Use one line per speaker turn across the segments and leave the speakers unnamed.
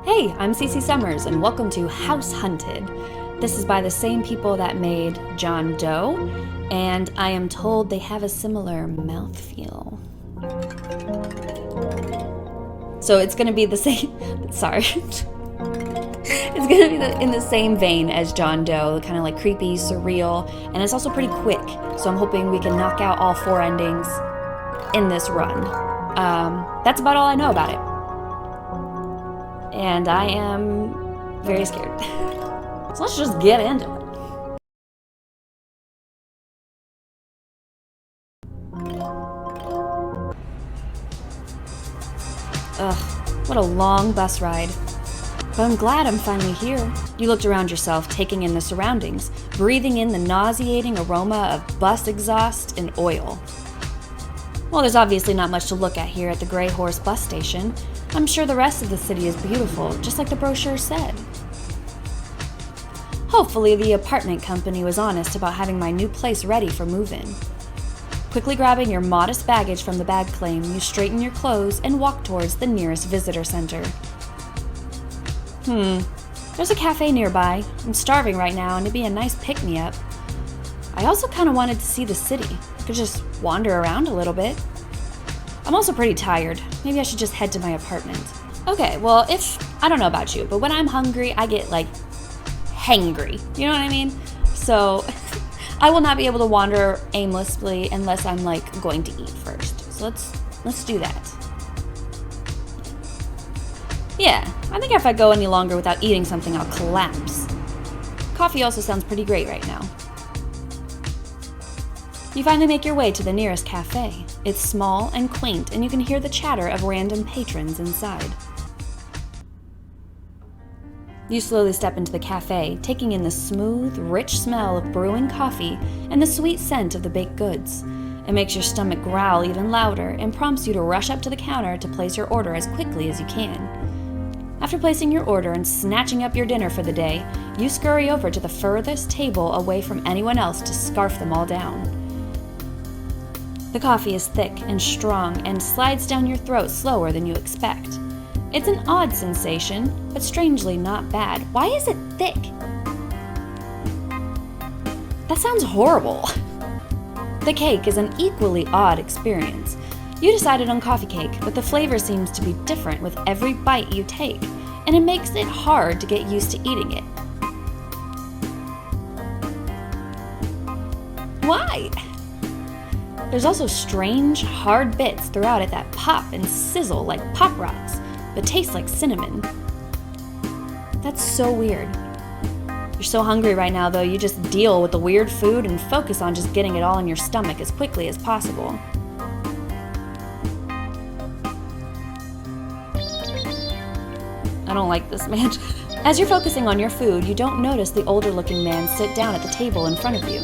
Hey, I'm Cece Summers, and welcome to House Hunted. This is by the same people that made John Doe, and I am told they have a similar mouthfeel. So it's going to be the same, sorry. It's going to be in the same vein as John Doe, kind of like creepy, surreal, and it's also pretty quick. So I'm hoping we can knock out all 4 endings in this run. That's about all I know about it. And I am very scared. So let's just get into it. Ugh, what a long bus ride. But I'm glad I'm finally here. You looked around yourself, taking in the surroundings, breathing in the nauseating aroma of bus exhaust and oil. Well, there's obviously not much to look at here at the Grey Horse bus station. I'm sure the rest of the city is beautiful, just like the brochure said. Hopefully the apartment company was honest about having my new place ready for move-in. Quickly grabbing your modest baggage from the bag claim, you straighten your clothes and walk towards the nearest visitor center. There's a cafe nearby. I'm starving right now and it'd be a nice pick-me-up. I also kind of wanted to see the city. I could just wander around a little bit. I'm also pretty tired. Maybe I should just head to my apartment. Okay, well, I don't know about you, but when I'm hungry, I get hangry. You know what I mean? So I will not be able to wander aimlessly unless I'm going to eat first. So let's do that. Yeah, I think if I go any longer without eating something, I'll collapse. Coffee also sounds pretty great right now. You finally make your way to the nearest cafe. It's small and quaint, and you can hear the chatter of random patrons inside. You slowly step into the cafe, taking in the smooth, rich smell of brewing coffee and the sweet scent of the baked goods. It makes your stomach growl even louder and prompts you to rush up to the counter to place your order as quickly as you can. After placing your order and snatching up your dinner for the day, you scurry over to the furthest table away from anyone else to scarf them all down. The coffee is thick and strong and slides down your throat slower than you expect. It's an odd sensation, but strangely not bad. Why is it thick? That sounds horrible. The cake is an equally odd experience. You decided on coffee cake, but the flavor seems to be different with every bite you take, and it makes it hard to get used to eating it. Why? There's also strange, hard bits throughout it that pop and sizzle like Pop Rocks, but taste like cinnamon. That's so weird. You're so hungry right now, though, you just deal with the weird food and focus on just getting it all in your stomach as quickly as possible. I don't like this, man. As you're focusing on your food, you don't notice the older-looking man sit down at the table in front of you.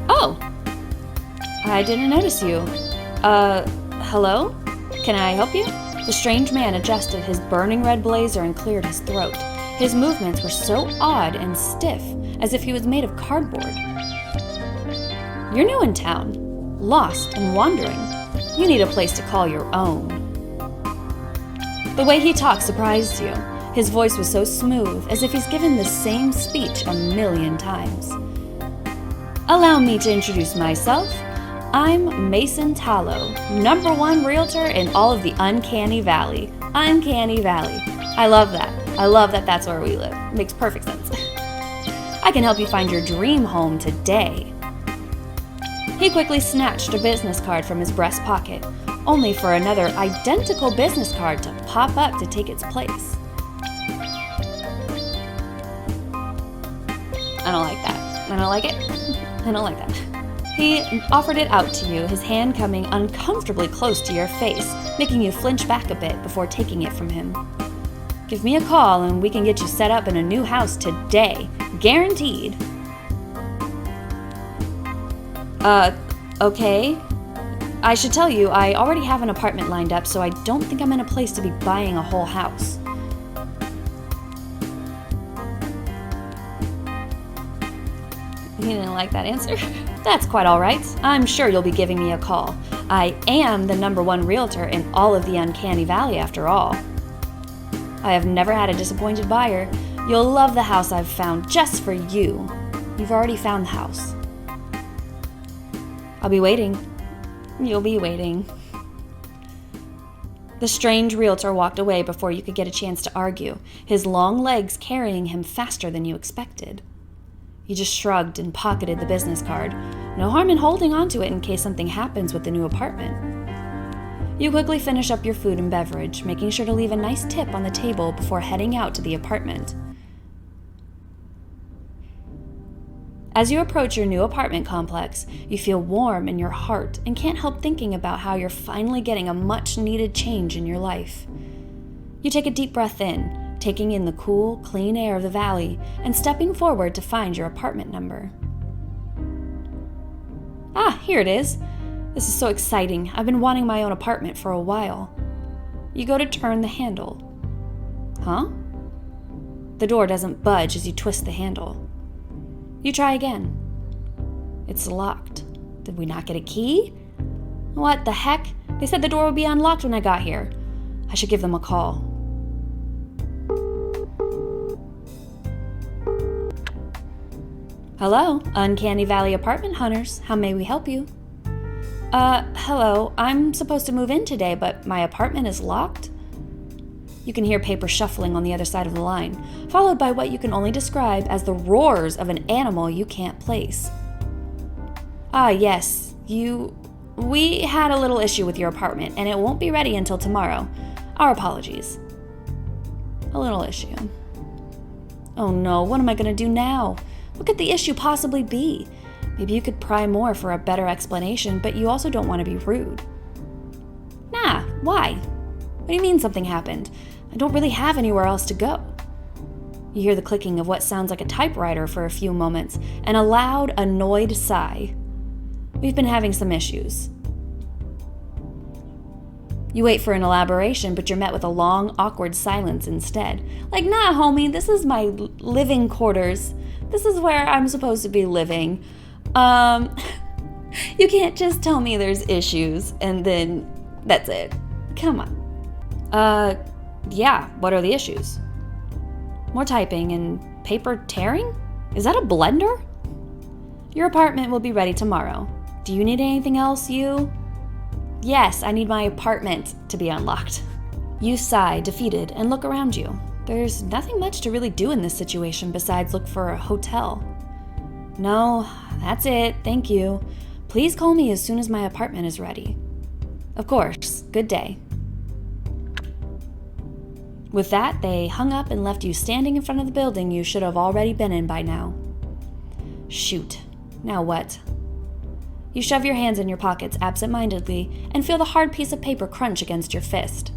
Oh! I didn't notice you. Hello? Can I help you? The strange man adjusted his burning red blazer and cleared his throat. His movements were so odd and stiff, as if he was made of cardboard. You're new in town, lost and wandering. You need a place to call your own. The way he talked surprised you. His voice was so smooth, as if he's given the same speech a million times. Allow me to introduce myself. I'm Mason Tallow, #1 realtor in all of the Uncanny Valley. Uncanny Valley. I love that. I love that that's where we live. It makes perfect sense. I can help you find your dream home today. He quickly snatched a business card from his breast pocket, only for another identical business card to pop up to take its place. I don't like that. I don't like it. I don't like that. He offered it out to you, his hand coming uncomfortably close to your face, making you flinch back a bit before taking it from him. Give me a call and we can get you set up in a new house today. Guaranteed. Okay. I should tell you, I already have an apartment lined up, so I don't think I'm in a place to be buying a whole house. He didn't like that answer. That's quite all right. I'm sure you'll be giving me a call. I am the #1 realtor in all of the Uncanny Valley, after all. I have never had a disappointed buyer. You'll love the house I've found just for you. You've already found the house. I'll be waiting. You'll be waiting. The strange realtor walked away before you could get a chance to argue, his long legs carrying him faster than you expected. You just shrugged and pocketed the business card. No harm in holding onto it in case something happens with the new apartment. You quickly finish up your food and beverage, making sure to leave a nice tip on the table before heading out to the apartment. As you approach your new apartment complex, you feel warm in your heart and can't help thinking about how you're finally getting a much-needed change in your life. You take a deep breath in, taking in the cool, clean air of the valley and stepping forward to find your apartment number. Ah, here it is. This is so exciting. I've been wanting my own apartment for a while. You go to turn the handle. Huh? The door doesn't budge as you twist the handle. You try again. It's locked. Did we not get a key? What the heck? They said the door would be unlocked when I got here. I should give them a call. Hello, Uncanny Valley apartment hunters. How may we help you? Hello. I'm supposed to move in today, but my apartment is locked? You can hear paper shuffling on the other side of the line, followed by what you can only describe as the roars of an animal you can't place. Ah, yes. We had a little issue with your apartment, and it won't be ready until tomorrow. Our apologies. A little issue. Oh no, what am I going to do now? What could the issue possibly be? Maybe you could pry more for a better explanation, but you also don't want to be rude. Nah, why? What do you mean something happened? I don't really have anywhere else to go. You hear the clicking of what sounds like a typewriter for a few moments, and a loud, annoyed sigh. We've been having some issues. You wait for an elaboration, but you're met with a long, awkward silence instead. Like, nah, homie, this is my living quarters. This is where I'm supposed to be living. You can't just tell me there's issues, and then that's it. Come on. Yeah, what are the issues? More typing and paper tearing? Is that a blender? Your apartment will be ready tomorrow. Do you need anything else, you? Yes, I need my apartment to be unlocked. You sigh, defeated, and look around you. There's nothing much to really do in this situation besides look for a hotel. No, that's it, thank you. Please call me as soon as my apartment is ready. Of course, good day. With that, they hung up and left you standing in front of the building you should have already been in by now. Shoot, now what? You shove your hands in your pockets absent-mindedly and feel the hard piece of paper crunch against your fist.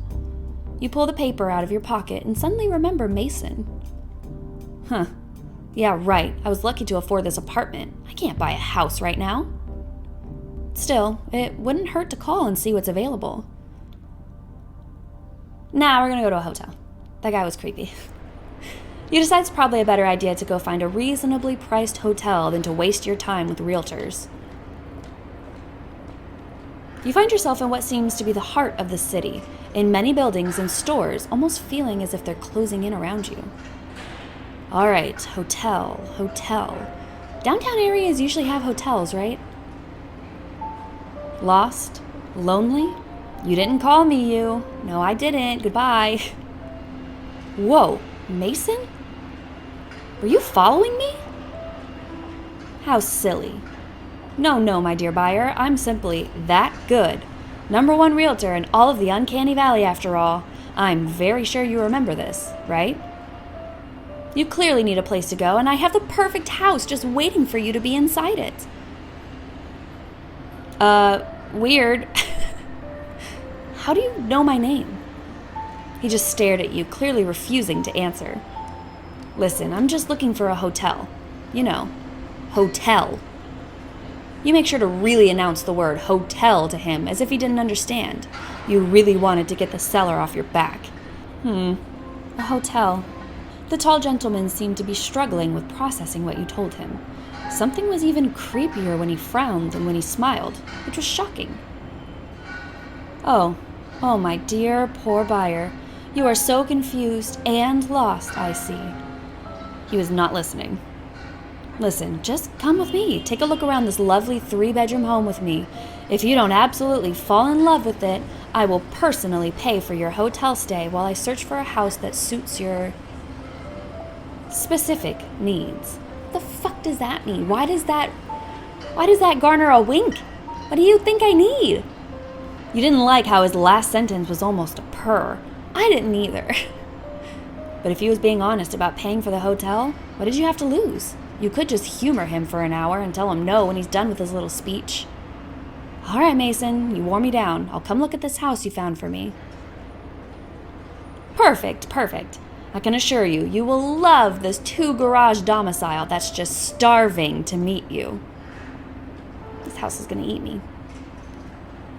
You pull the paper out of your pocket and suddenly remember Mason. Huh. Yeah, right. I was lucky to afford this apartment. I can't buy a house right now. Still, it wouldn't hurt to call and see what's available. Nah, we're gonna go to a hotel. That guy was creepy. You decide it's probably a better idea to go find a reasonably priced hotel than to waste your time with realtors. You find yourself in what seems to be the heart of the city, in many buildings and stores, almost feeling as if they're closing in around you. All right, hotel. Downtown areas usually have hotels, right? Lost? Lonely? You didn't call me, you. No, I didn't. Goodbye. Whoa, Mason? Were you following me? How silly. No, my dear buyer. I'm simply that good. #1 realtor in all of the Uncanny Valley, after all. I'm very sure you remember this, right? You clearly need a place to go, and I have the perfect house just waiting for you to be inside it. Weird. How do you know my name? He just stared at you, clearly refusing to answer. Listen, I'm just looking for a hotel. You know, hotel. You make sure to really announce the word hotel to him as if he didn't understand. You really wanted to get the seller off your back. A hotel. The tall gentleman seemed to be struggling with processing what you told him. Something was even creepier when he frowned than when he smiled, which was shocking. Oh, my dear, poor buyer. You are so confused and lost, I see. He was not listening. Listen, just come with me. Take a look around this lovely 3-bedroom home with me. If you don't absolutely fall in love with it, I will personally pay for your hotel stay while I search for a house that suits your specific needs. What the fuck does that mean? Why does that garner a wink? What do you think I need? You didn't like how his last sentence was almost a purr. I didn't either. But if he was being honest about paying for the hotel, what did you have to lose? You could just humor him for an hour and tell him no when he's done with his little speech. All right, Mason, you wore me down. I'll come look at this house you found for me. Perfect. I can assure you, you will love this 2-garage domicile that's just starving to meet you. This house is going to eat me.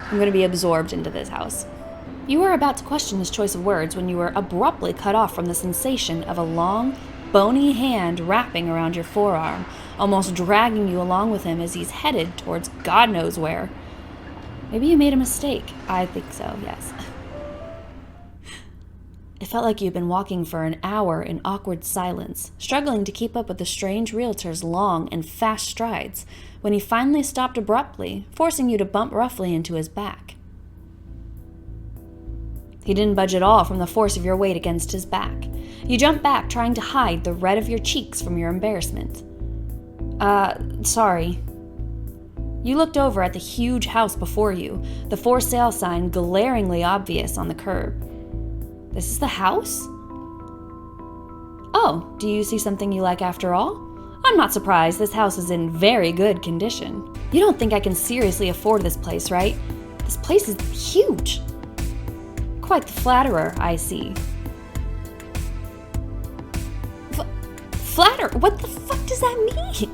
I'm going to be absorbed into this house. You were about to question his choice of words when you were abruptly cut off from the sensation of a long, bony hand wrapping around your forearm, almost dragging you along with him as he's headed towards God knows where. Maybe you made a mistake. I think so, yes. It felt like you'd been walking for an hour in awkward silence, struggling to keep up with the strange realtor's long and fast strides, when he finally stopped abruptly, forcing you to bump roughly into his back. He didn't budge at all from the force of your weight against his back. You jumped back, trying to hide the red of your cheeks from your embarrassment. Sorry. You looked over at the huge house before you, the for sale sign glaringly obvious on the curb. This is the house? Oh, do you see something you like after all? I'm not surprised. This house is in very good condition. You don't think I can seriously afford this place, right? This place is huge. Quite the flatterer, I see. Flatter? What the fuck does that mean?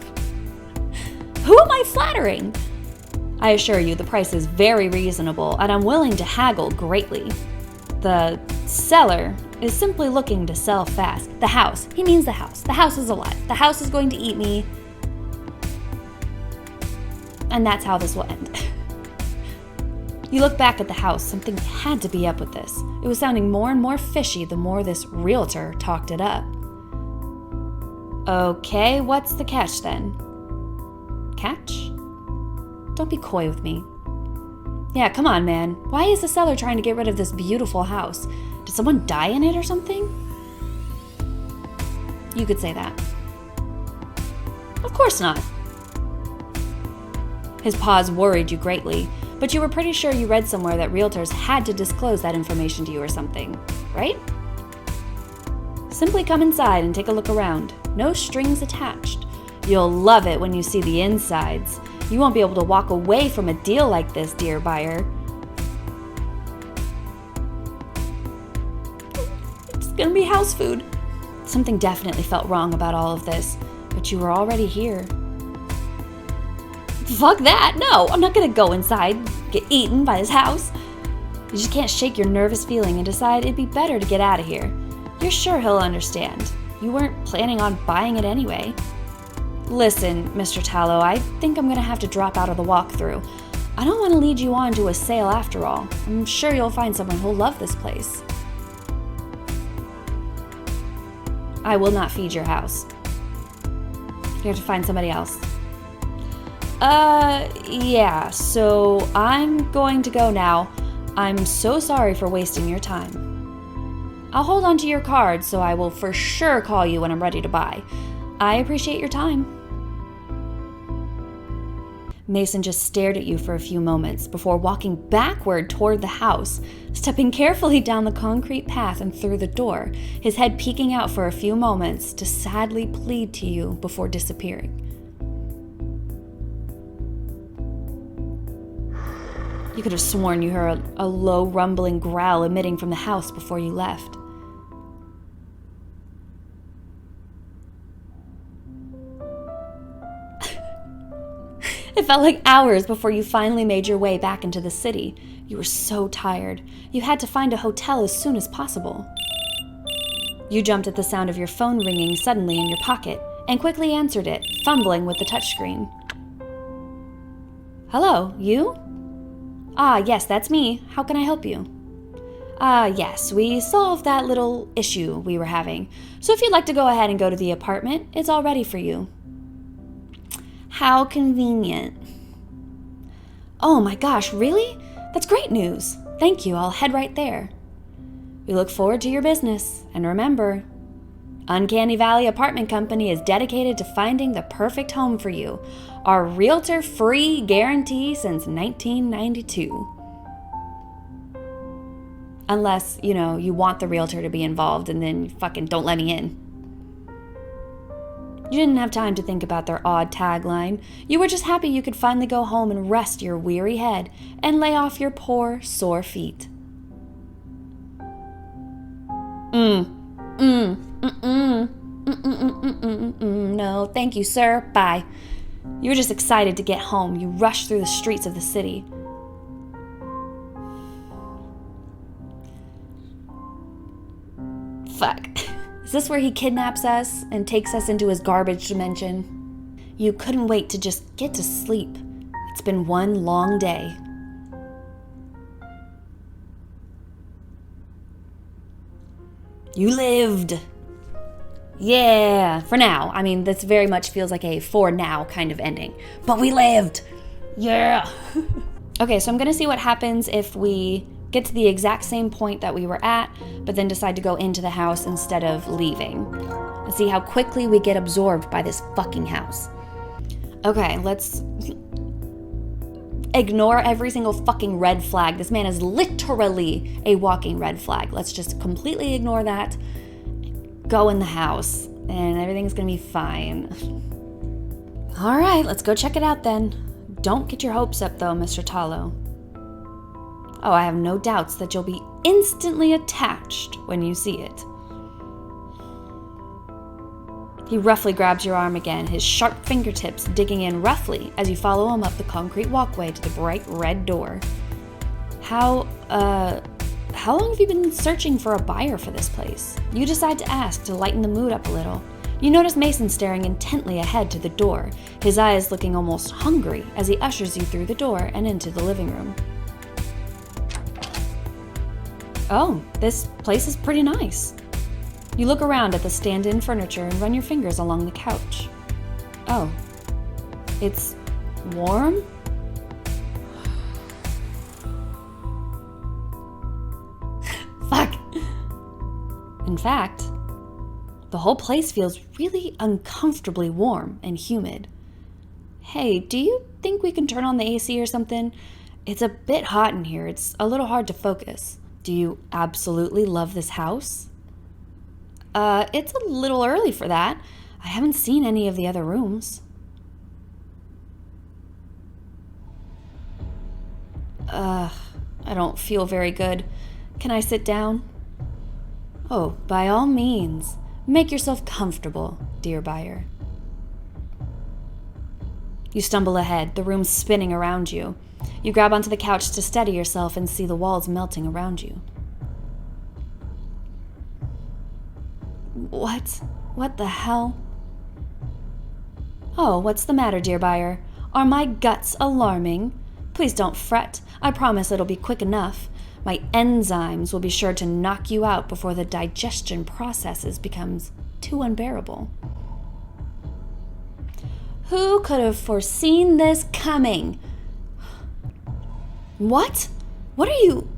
Who am I flattering? I assure you, the price is very reasonable, and I'm willing to haggle greatly. The seller is simply looking to sell fast. The house. He means the house. The house is alive. The house is going to eat me. And that's how this will end. You look back at the house. Something had to be up with this. It was sounding more and more fishy the more this realtor talked it up. Okay, what's the catch then? Catch? Don't be coy with me. Yeah, come on, man. Why is the seller trying to get rid of this beautiful house? Did someone die in it or something? You could say that. Of course not. His pause worried you greatly, but you were pretty sure you read somewhere that realtors had to disclose that information to you or something, right? Simply come inside and take a look around. No strings attached. You'll love it when you see the insides. You won't be able to walk away from a deal like this, dear buyer. It's gonna be house food. Something definitely felt wrong about all of this, but you were already here. Fuck that! No, I'm not gonna go inside, get eaten by this house. You just can't shake your nervous feeling and decide it'd be better to get out of here. You're sure he'll understand. You weren't planning on buying it anyway. Listen, Mr. Tallow, I think I'm going to have to drop out of the walkthrough. I don't want to lead you on to a sale after all. I'm sure you'll find someone who'll love this place. I will not feed your house. You have to find somebody else. Yeah, so I'm going to go now. I'm so sorry for wasting your time. I'll hold on to your card, so I will for sure call you when I'm ready to buy. I appreciate your time. Mason just stared at you for a few moments before walking backward toward the house, stepping carefully down the concrete path and through the door, his head peeking out for a few moments to sadly plead to you before disappearing. You could have sworn you heard a low rumbling growl emitting from the house before you left. It felt like hours before you finally made your way back into the city. You were so tired. You had to find a hotel as soon as possible. You jumped at the sound of your phone ringing suddenly in your pocket and quickly answered it, fumbling with the touchscreen. Hello, you? Ah, yes, that's me. How can I help you? Yes, we solved that little issue we were having. So if you'd like to go ahead and go to the apartment, it's all ready for you. How convenient. Oh my gosh, really? That's great news. Thank you, I'll head right there. We look forward to your business, and remember, Uncanny Valley Apartment Company is dedicated to finding the perfect home for you. Our realtor-free guarantee since 1992. Unless, you want the realtor to be involved and then you fucking don't let me in. You didn't have time to think about their odd tagline. You were just happy you could finally go home and rest your weary head and lay off your poor, sore feet. No, thank you, sir. Bye. You were just excited to get home. You rushed through the streets of the city. Fuck. Is this where he kidnaps us and takes us into his garbage dimension? You couldn't wait to just get to sleep. It's been one long day. You lived. Yeah, for now. I mean, this very much feels like a for now kind of ending. But we lived. Yeah. Okay, so I'm going to see what happens if we get to the exact same point that we were at, but then decide to go into the house instead of leaving. And see how quickly we get absorbed by this fucking house. Okay, let's ignore every single fucking red flag. This man is literally a walking red flag. Let's just completely ignore that. Go in the house, and everything's gonna be fine. All right, let's go check it out then. Don't get your hopes up though, Mr. Tallow. Oh, I have no doubts that you'll be instantly attached when you see it. He roughly grabs your arm again, his sharp fingertips digging in roughly as you follow him up the concrete walkway to the bright red door. How long have you been searching for a buyer for this place? You decide to ask to lighten the mood up a little. You notice Mason staring intently ahead to the door, his eyes looking almost hungry as he ushers you through the door and into the living room. Oh, this place is pretty nice. You look around at the stand-in furniture and run your fingers along the couch. Oh, it's warm? Fuck. In fact, the whole place feels really uncomfortably warm and humid. Hey, do you think we can turn on the AC or something? It's a bit hot in here. It's a little hard to focus. Do you absolutely love this house? It's a little early for that. I haven't seen any of the other rooms. I don't feel very good. Can I sit down? Oh, by all means. Make yourself comfortable, dear buyer. You stumble ahead, the room spinning around you. You grab onto the couch to steady yourself and see the walls melting around you. What? What the hell? Oh, what's the matter, dear buyer? Are my guts alarming? Please don't fret. I promise it'll be quick enough. My enzymes will be sure to knock you out before the digestion processes becomes too unbearable. Who could have foreseen this coming? What? What are you...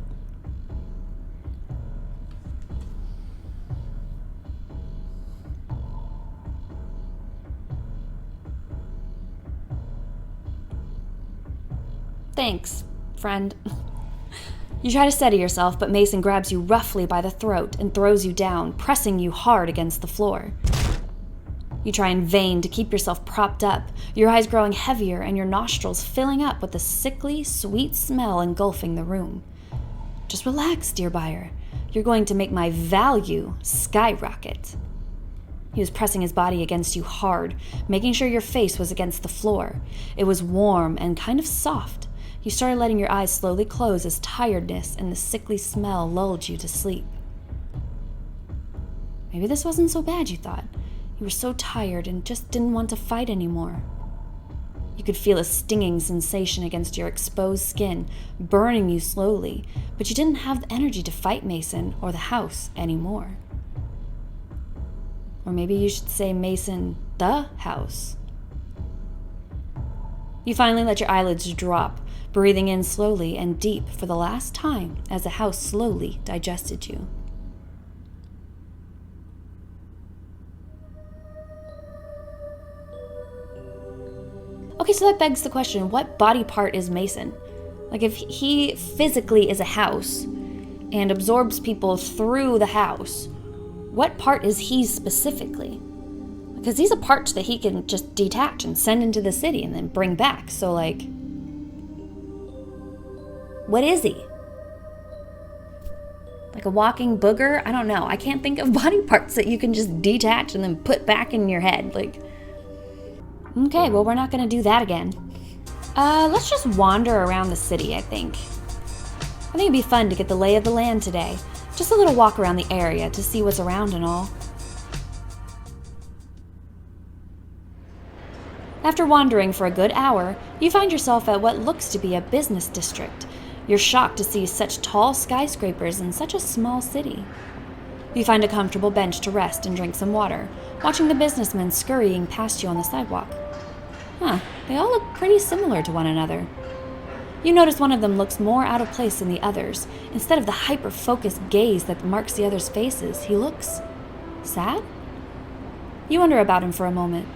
Thanks, friend. You try to steady yourself, but Mason grabs you roughly by the throat and throws you down, pressing you hard against the floor. You try in vain to keep yourself propped up, your eyes growing heavier and your nostrils filling up with the sickly, sweet smell engulfing the room. Just relax, dear buyer. You're going to make my value skyrocket. He was pressing his body against you hard, making sure your face was against the floor. It was warm and kind of soft. You started letting your eyes slowly close as tiredness and the sickly smell lulled you to sleep. Maybe this wasn't so bad, you thought. You were so tired and just didn't want to fight anymore. You could feel a stinging sensation against your exposed skin, burning you slowly, but you didn't have the energy to fight Mason or the house anymore. Or maybe you should say Mason the house. You finally let your eyelids drop, breathing in slowly and deep for the last time as the house slowly digested you. Okay, so that begs the question, what body part is Mason? Like, if he physically is a house and absorbs people through the house, what part is he specifically? Because he's a part that he can just detach and send into the city and then bring back. So, like, what is he? Like a walking booger? I don't know. I can't think of body parts that you can just detach and then put back in your head. Like, okay, well, we're not going to do that again. Let's just wander around the city, I think. I think it'd be fun to get the lay of the land today. Just a little walk around the area to see what's around and all. After wandering for a good hour, you find yourself at what looks to be a business district. You're shocked to see such tall skyscrapers in such a small city. You find a comfortable bench to rest and drink some water, watching the businessmen scurrying past you on the sidewalk. They all look pretty similar to one another. You notice one of them looks more out of place than the others. Instead of the hyper-focused gaze that marks the others' faces, he looks sad? You wonder about him for a moment.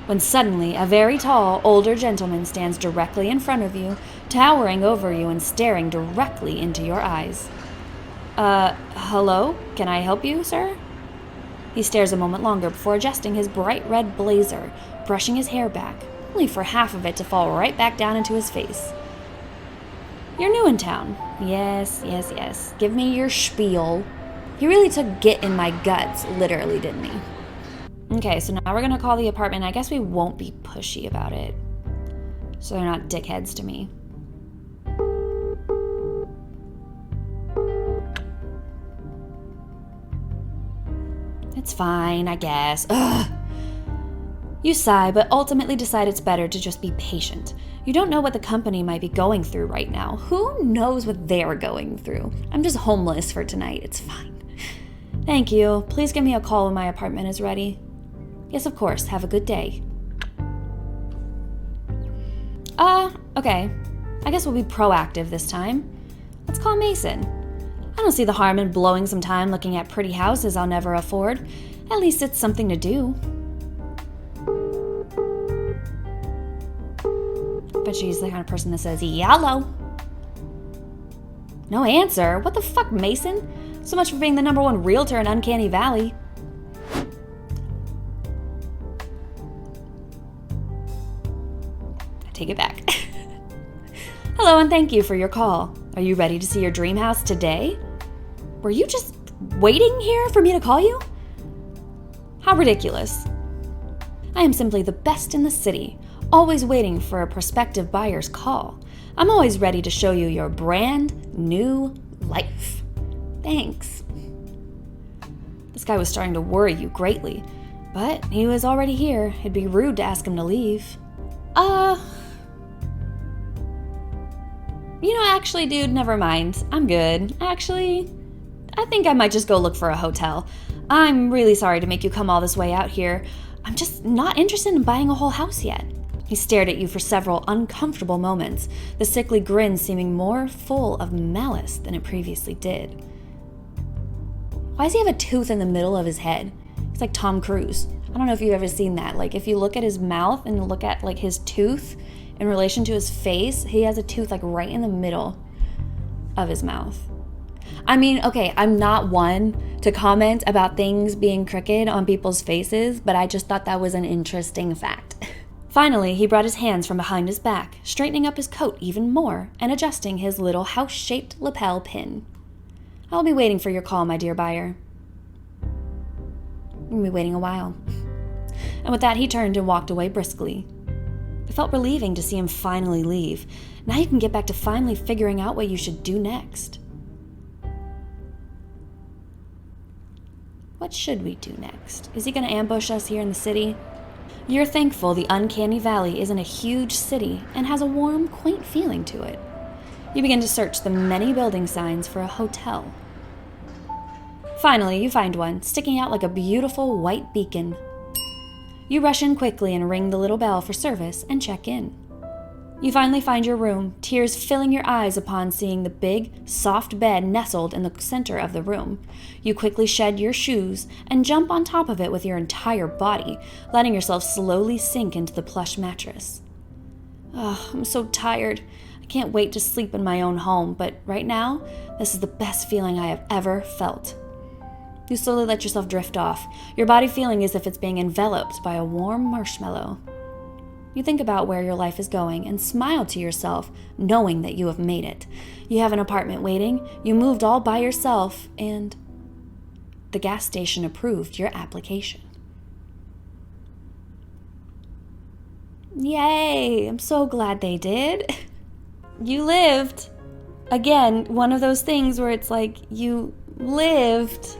When suddenly, a very tall, older gentleman stands directly in front of you, towering over you and staring directly into your eyes. Hello? Can I help you, sir? He stares a moment longer before adjusting his bright red blazer, brushing his hair back, only for half of it to fall right back down into his face. You're new in town. Yes. Give me your spiel. He really took get in my guts, literally, didn't he? Okay, so now we're gonna call the apartment. I guess we won't be pushy about it, so they're not dickheads to me. It's fine, I guess. Ugh. You sigh, but ultimately decide it's better to just be patient. You don't know what the company might be going through right now. Who knows what they're going through? I'm just homeless for tonight. It's fine. Thank you. Please give me a call when my apartment is ready. Yes, of course. Have a good day. Okay. I guess we'll be proactive this time. Let's call Mason. I don't see the harm in blowing some time looking at pretty houses I'll never afford. At least it's something to do. But she's the kind of person that says, "Yellow." No answer? What the fuck, Mason? So much for being the #1 realtor in Uncanny Valley. I take it back. Hello, and thank you for your call. Are you ready to see your dream house today? Were you just waiting here for me to call you? How ridiculous. I am simply the best in the city, always waiting for a prospective buyer's call. I'm always ready to show you your brand new life. Thanks. This guy was starting to worry you greatly, but he was already here. It'd be rude to ask him to leave. Actually, dude, never mind. I'm good. Actually, I think I might just go look for a hotel. I'm really sorry to make you come all this way out here. I'm just not interested in buying a whole house yet. He stared at you for several uncomfortable moments, the sickly grin seeming more full of malice than it previously did. Why does he have a tooth in the middle of his head? He's like Tom Cruise. I don't know if you've ever seen that. Like, if you look at his mouth and look at, like, his tooth in relation to his face, he has a tooth, like, right in the middle of his mouth. I mean, okay, I'm not one to comment about things being crooked on people's faces, but I just thought that was an interesting fact. Finally, he brought his hands from behind his back, straightening up his coat even more and adjusting his little house-shaped lapel pin. I'll be waiting for your call, my dear buyer. You'll be waiting a while. And with that, he turned and walked away briskly. It felt relieving to see him finally leave. Now you can get back to finally figuring out what you should do next. What should we do next? Is he going to ambush us here in the city? You're thankful the uncanny valley isn't a huge city and has a warm, quaint feeling to it. You begin to search the many building signs for a hotel. Finally, you find one, sticking out like a beautiful white beacon. You rush in quickly and ring the little bell for service and check in. You finally find your room, tears filling your eyes upon seeing the big, soft bed nestled in the center of the room. You quickly shed your shoes and jump on top of it with your entire body, letting yourself slowly sink into the plush mattress. Oh, I'm so tired. I can't wait to sleep in my own home, but right now, this is the best feeling I have ever felt. You slowly let yourself drift off, your body feeling as if it's being enveloped by a warm marshmallow. You think about where your life is going and smile to yourself, knowing that you have made it. You have an apartment waiting, you moved all by yourself, and the gas station approved your application. Yay! I'm so glad they did. You lived. Again, one of those things where it's like, you lived.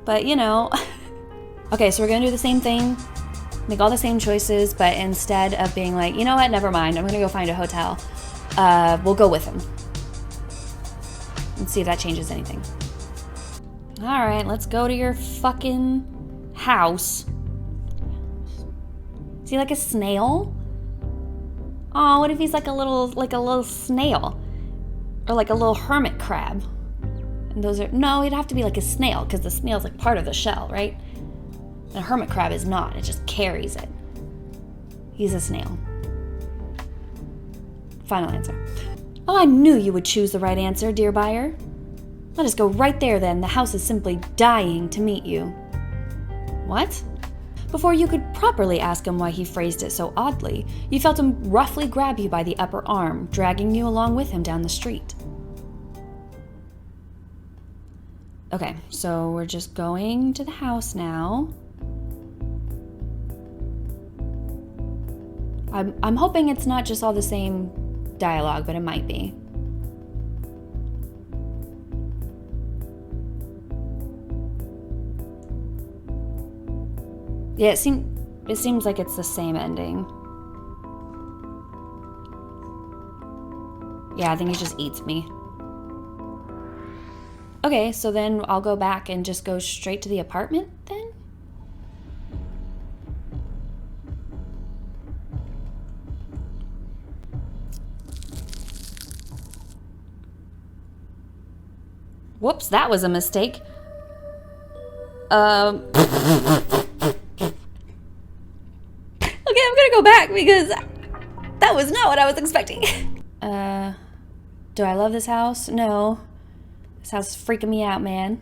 But, Okay, so we're going to do the same thing. Make all the same choices, but instead of being like, you know what, never mind, I'm gonna go find a hotel, we'll go with him and see if that changes anything. All right, let's go to your fucking house. Is he like a snail? Oh, what if he's like a little snail, or like a little hermit crab? And no, it'd have to be like a snail, because the snail's like part of the shell, right? The hermit crab is not. It just carries it. He's a snail. Final answer. Oh, I knew you would choose the right answer, dear buyer. Let us go right there then. The house is simply dying to meet you. What? Before you could properly ask him why he phrased it so oddly, you felt him roughly grab you by the upper arm, dragging you along with him down the street. Okay, so we're just going to the house now. I'm hoping it's not just all the same dialogue, but it might be. Yeah, it seems like it's the same ending. Yeah, I think he just eats me. Okay, so then I'll go back and just go straight to the apartment then? Whoops, that was a mistake. Okay, I'm gonna go back because that was not what I was expecting. Do I love this house? No. This house is freaking me out, man.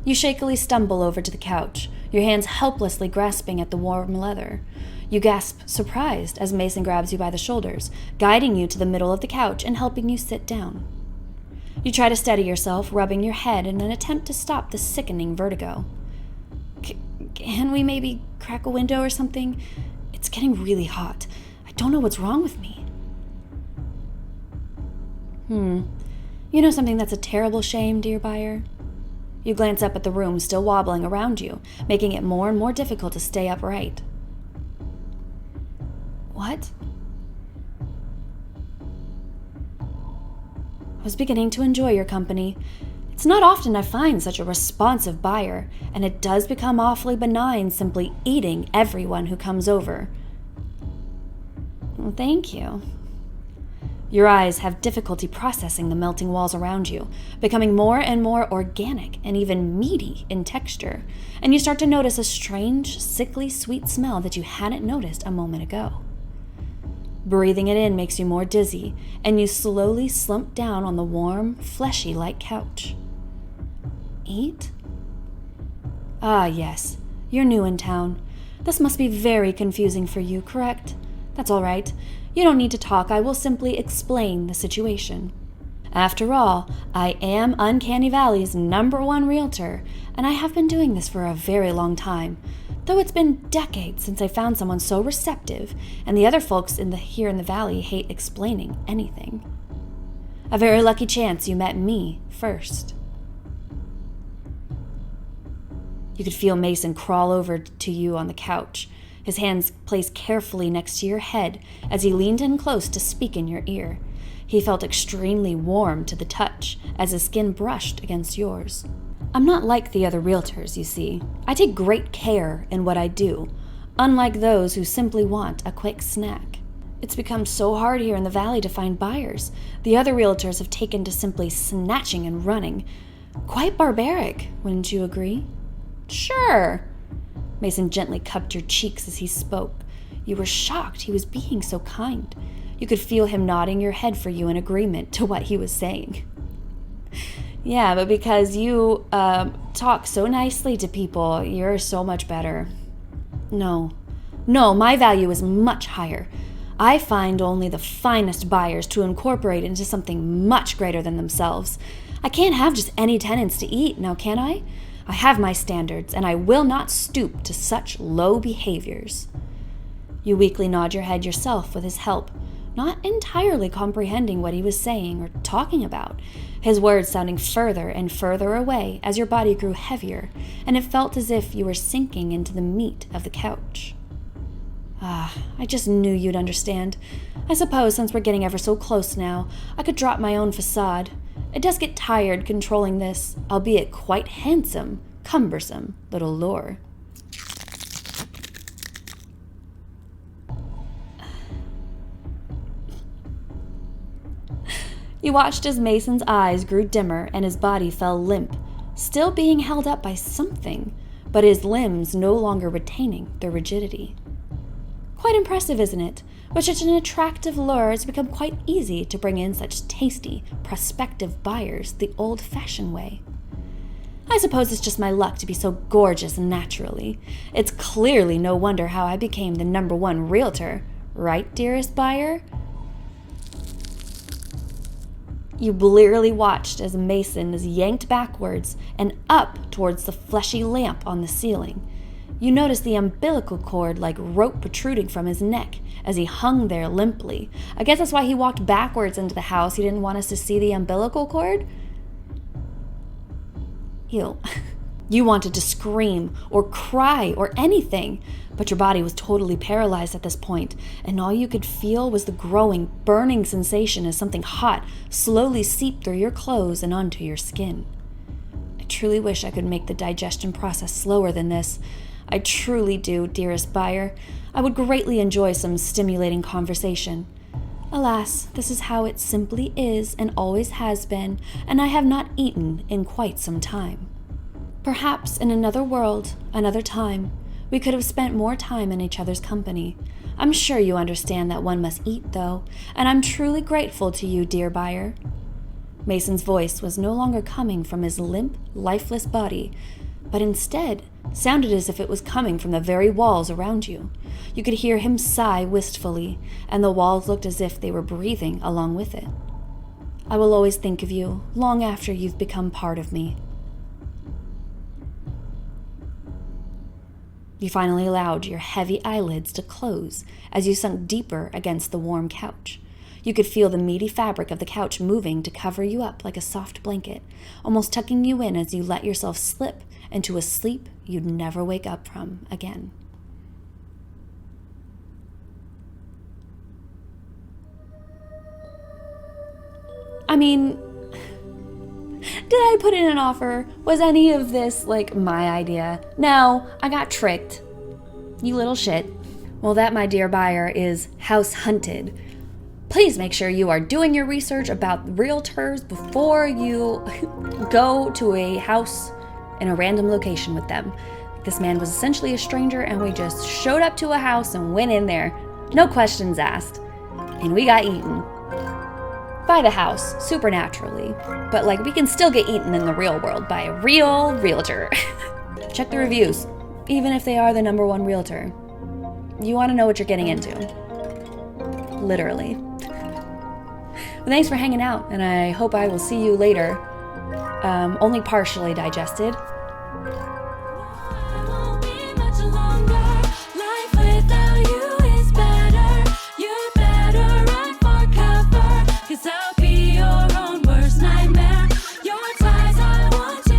You shakily stumble over to the couch, your hands helplessly grasping at the warm leather. You gasp, surprised, as Mason grabs you by the shoulders, guiding you to the middle of the couch and helping you sit down. You try to steady yourself, rubbing your head in an attempt to stop the sickening vertigo. Can we maybe crack a window or something? It's getting really hot. I don't know what's wrong with me. You know something that's a terrible shame, dear buyer? You glance up at the room still wobbling around you, making it more and more difficult to stay upright. What? I was beginning to enjoy your company. It's not often I find such a responsive buyer, and it does become awfully benign simply eating everyone who comes over. Well, thank you. Your eyes have difficulty processing the melting walls around you, becoming more and more organic and even meaty in texture, and you start to notice a strange, sickly sweet smell that you hadn't noticed a moment ago. Breathing it in makes you more dizzy, and you slowly slump down on the warm, fleshy-like couch. Eat? Ah, yes. You're new in town. This must be very confusing for you, correct? That's all right. You don't need to talk. I will simply explain the situation. After all, I am Uncanny Valley's #1 realtor, and I have been doing this for a very long time, though it's been decades since I found someone so receptive, and the other folks here in the valley hate explaining anything. A very lucky chance you met me first. You could feel Mason crawl over to you on the couch, his hands placed carefully next to your head as he leaned in close to speak in your ear. He felt extremely warm to the touch as his skin brushed against yours. I'm not like the other realtors, you see. I take great care in what I do, unlike those who simply want a quick snack. It's become so hard here in the valley to find buyers. The other realtors have taken to simply snatching and running. Quite barbaric, wouldn't you agree? Sure. Mason gently cupped your cheeks as he spoke. You were shocked he was being so kind. You could feel him nodding your head for you in agreement to what he was saying. Yeah, but because you talk so nicely to people, you're so much better. No, my value is much higher. I find only the finest buyers to incorporate into something much greater than themselves. I can't have just any tenants to eat, now can I? I have my standards, and I will not stoop to such low behaviors. You weakly nod your head yourself with his help, not entirely comprehending what he was saying or talking about, his words sounding further and further away as your body grew heavier, and it felt as if you were sinking into the meat of the couch. I just knew you'd understand. I suppose since we're getting ever so close now, I could drop my own facade. It does get tired controlling this, albeit quite handsome, cumbersome little lure. You watched as Mason's eyes grew dimmer and his body fell limp, still being held up by something, but his limbs no longer retaining their rigidity. Quite impressive, isn't it? With such an attractive lure, it's become quite easy to bring in such tasty, prospective buyers the old-fashioned way. I suppose it's just my luck to be so gorgeous naturally. It's clearly no wonder how I became the #1 realtor. Right, dearest buyer? You blearily watched as Mason is yanked backwards and up towards the fleshy lamp on the ceiling. You noticed the umbilical cord like rope protruding from his neck as he hung there limply. I guess that's why he walked backwards into the house. He didn't want us to see the umbilical cord? Ew. You wanted to scream or cry or anything, but your body was totally paralyzed at this point, and all you could feel was the growing, burning sensation as something hot slowly seeped through your clothes and onto your skin. I truly wish I could make the digestion process slower than this. I truly do, dearest buyer. I would greatly enjoy some stimulating conversation. Alas, this is how it simply is and always has been, and I have not eaten in quite some time. Perhaps in another world, another time, we could have spent more time in each other's company. I'm sure you understand that one must eat, though, and I'm truly grateful to you, dear buyer. Mason's voice was no longer coming from his limp, lifeless body, but instead sounded as if it was coming from the very walls around you. You could hear him sigh wistfully, and the walls looked as if they were breathing along with it. I will always think of you, long after you've become part of me. You finally allowed your heavy eyelids to close as you sunk deeper against the warm couch. You could feel the meaty fabric of the couch moving to cover you up like a soft blanket, almost tucking you in as you let yourself slip into a sleep you'd never wake up from again. I mean, did I put in an offer? Was any of this, my idea? No, I got tricked. You little shit. Well, that, my dear buyer, is house hunted. Please make sure you are doing your research about realtors before you go to a house in a random location with them. This man was essentially a stranger, and we just showed up to a house and went in there. No questions asked. And we got eaten. By the house, supernaturally. But we can still get eaten in the real world by a real realtor. Check the reviews, even if they are the #1 realtor. You want to know what you're getting into. Literally. thanks for hanging out, and I hope I will see you later. Only partially digested.
I won't be much longer.